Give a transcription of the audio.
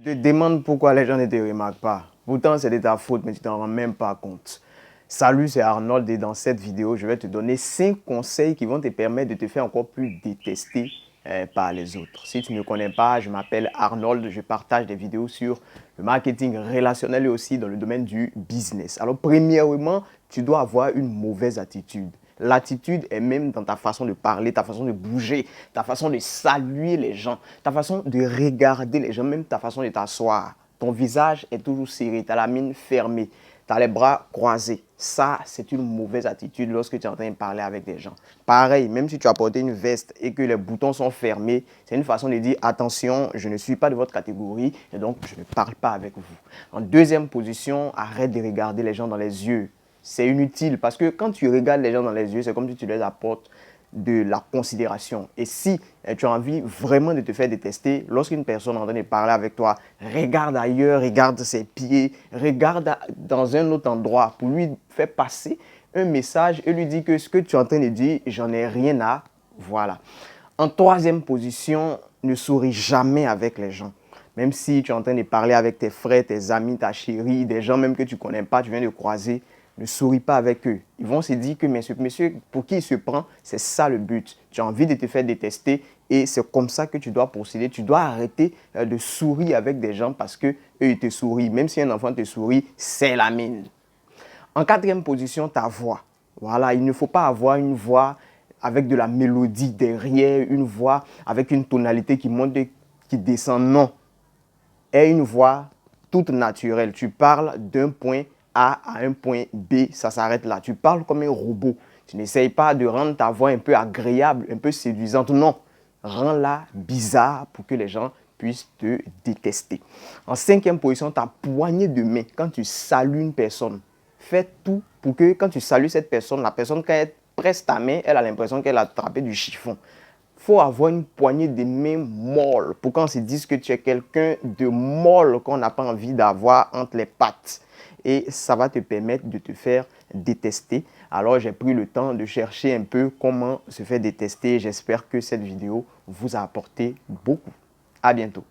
te demandes pourquoi les gens ne te remarquent pas. Pourtant, c'est de ta faute, mais tu t'en rends même pas compte. Salut, c'est Arnold et dans cette vidéo, je vais te donner 5 conseils qui vont te permettre de te faire encore plus détester par les autres. Si tu ne me connais pas, je m'appelle Arnold, je partage des vidéos sur le marketing relationnel et aussi dans le domaine du business. Alors, premièrement, tu dois avoir une mauvaise attitude. L'attitude est même dans ta façon de parler, ta façon de bouger, ta façon de saluer les gens, ta façon de regarder les gens, même ta façon de t'asseoir. Ton visage est toujours serré, tu as la mine fermée, tu as les bras croisés. Ça, c'est une mauvaise attitude lorsque tu es en train de parler avec des gens. Pareil, même si tu as porté une veste et que les boutons sont fermés, c'est une façon de dire attention, je ne suis pas de votre catégorie et donc je ne parle pas avec vous. En deuxième position, arrête de regarder les gens dans les yeux. C'est inutile parce que quand tu regardes les gens dans les yeux, c'est comme si tu leur apportes de la considération. Et si tu as envie vraiment de te faire détester, lorsqu'une personne est en train de parler avec toi, regarde ailleurs, regarde ses pieds, regarde dans un autre endroit pour lui faire passer un message et lui dire que ce que tu es en train de dire, j'en ai rien à... Voilà. En troisième position, ne souris jamais avec les gens. Même si tu es en train de parler avec tes frères, tes amis, ta chérie, des gens même que tu ne connais pas, tu viens de croiser, ne souris pas avec eux. Ils vont se dire que mais ce monsieur, pour qui il se prend, c'est ça le but. Tu as envie de te faire détester et c'est comme ça que tu dois procéder. Tu dois arrêter de sourire avec des gens parce qu'eux, ils te sourient. Même si un enfant te sourit, c'est la mine. En quatrième position, ta voix. Voilà, il ne faut pas avoir une voix avec de la mélodie derrière, une voix avec une tonalité qui monte, qui descend. Non. Aie une voix toute naturelle. Tu parles d'un point A à un point B, ça s'arrête là. Tu parles comme un robot. Tu n'essayes pas de rendre ta voix un peu agréable, un peu séduisante. Non, rends-la bizarre pour que les gens puissent te détester. En cinquième position, ta poignée de main. Quand tu salues une personne, fais tout pour que quand tu salues cette personne, la personne, quand elle presse ta main, elle a l'impression qu'elle a attrapé du chiffon. Il faut avoir une poignée de main molle pour qu'on se dise que tu es quelqu'un de molle qu'on n'a pas envie d'avoir entre les pattes. Et ça va te permettre de te faire détester. Alors, j'ai pris le temps de chercher un peu comment se faire détester. J'espère que cette vidéo vous a apporté beaucoup. À bientôt.